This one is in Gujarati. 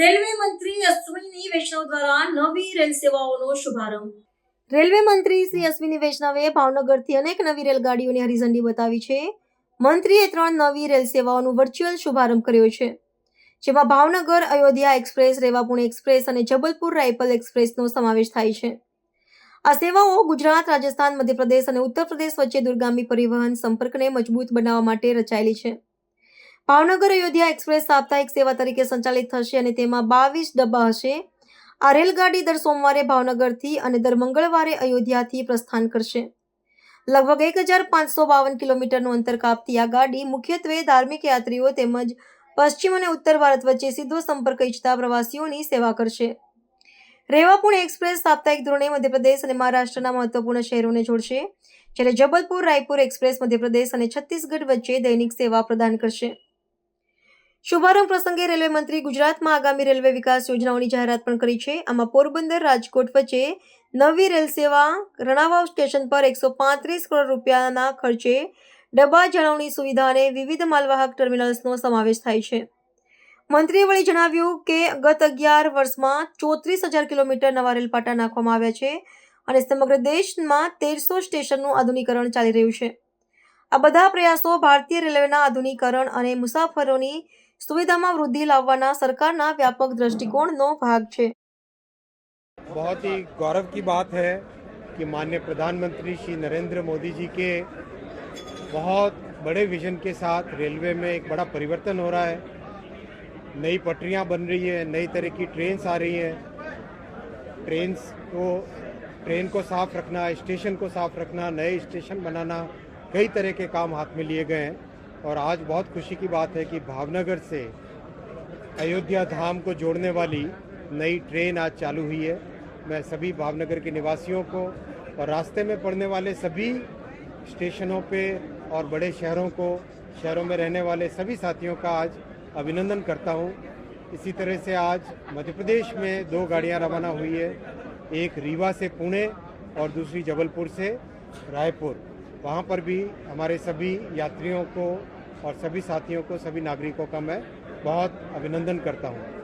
રેલવે મંત્રી અશ્વિની વૈષ્ણવ દ્વારા નવી રેલ સેવાઓનો શુભારંભ। રેલવે મંત્રી શ્રી અશ્વિની વૈષ્ણવે ભાવનગરથી અનેક નવી રેલગાડીઓની હરી ઝંડી બતાવી છે। મંત્રીએ 3 નવી રેલ સેવાઓનું વર્ચ્યુઅલ શુભારંભ કર્યો છે, જેમાં ભાવનગર અયોધ્યા એક્સપ્રેસ, રેવા પુણે એક્સપ્રેસ અને જબલપુર રાયપલ એક્સપ્રેસનો સમાવેશ થાય છે। આ સેવાઓ ગુજરાત, રાજસ્થાન, મધ્યપ્રદેશ અને ઉત્તર પ્રદેશ વચ્ચે દૂરગામી પરિવહન સંપર્કને મજબૂત બનાવવા માટે રચાયેલી છે। ભાવનગર અયોધ્યા એક્સપ્રેસ સાપ્તાહિક સેવા તરીકે સંચાલિત થશે અને તેમાં 22 ડબ્બા હશે। આ રેલગાડી દર સોમવારે ભાવનગરથી અને દર મંગળવારે અયોધ્યાથી પ્રસ્થાન કરશે। લગભગ 1552 કિલોમીટરનું અંતર કાપતી આ ગાડી મુખ્યત્વે ધાર્મિક યાત્રીઓ તેમજ પશ્ચિમ અને ઉત્તર ભારત વચ્ચે સીધો સંપર્ક ઇચ્છતા પ્રવાસીઓની સેવા કરશે। રેવા પુણે એક્સપ્રેસ સાપ્તાહિક ધોરણે મધ્યપ્રદેશ અને મહારાષ્ટ્રના મહત્વપૂર્ણ શહેરોને જોડશે, જ્યારે જબલપુર રાયપુર એક્સપ્રેસ મધ્યપ્રદેશ અને છત્તીસગઢ વચ્ચે દૈનિક સેવા પ્રદાન કરશે। શુભારંભ પ્રસંગે રેલવે મંત્રી ગુજરાતમાં આગામી રેલવે વિકાસ યોજનાઓની જાહેરાત પણ કરી છે। આમાં પોરબંદર રાજકોટ વચ્ચે નવી રેલ સેવા, રણાવાવ સ્ટેશન પર 135 કરોડ રૂપિયાના ખર્ચે ડબ્બા જાળવણી સુવિધા અને વિવિધ માલવાહક ટર્મિનલ્સનો સમાવેશ થાય છે। મંત્રીએ વળી જણાવ્યું કે ગત 11 વર્ષમાં 34,000 કિલોમીટર નવા રેલપાટા નાખવામાં આવ્યા છે અને સમગ્ર દેશમાં 1300 સ્ટેશનનું આધુનિકરણ ચાલી રહ્યું છે। આ બધા પ્રયાસો ભારતીય રેલવેના આધુનિકરણ અને મુસાફરોની સુવિધામાં વૃદ્ધિ લાવવાના સરकारना व्यापक दृष्टिकोणનો भाग છે। बहुत ही गौरव की बात है कि माननीय प्रधानमंत्री श्री नरेंद्र मोदी जी के बहुत बड़े विजन के साथ रेलवे में एक बड़ा परिवर्तन हो रहा है। नई पटरियां बन रही है, नई तरह की ट्रेन्स आ रही हैं। ट्रेन को साफ रखना, स्टेशन को साफ रखना, नए स्टेशन बनाना, कई तरह के काम हाथ में लिए गए हैं। और आज बहुत खुशी की बात है कि भावनगर से अयोध्या धाम को जोड़ने वाली नई ट्रेन आज चालू हुई है। मैं सभी भावनगर के निवासियों को और रास्ते में पड़ने वाले सभी स्टेशनों पे और बड़े शहरों में रहने वाले सभी साथियों का आज अभिनंदन करता हूँ। इसी तरह से आज मध्य प्रदेश में 2 गाड़ियाँ रवाना हुई है, एक रीवा से पुणे और दूसरी जबलपुर से रायपुर। वहाँ पर भी हमारे सभी यात्रियों को और सभी साथियों को, सभी नागरिकों का मैं बहुत अभिनंदन करता हूँ।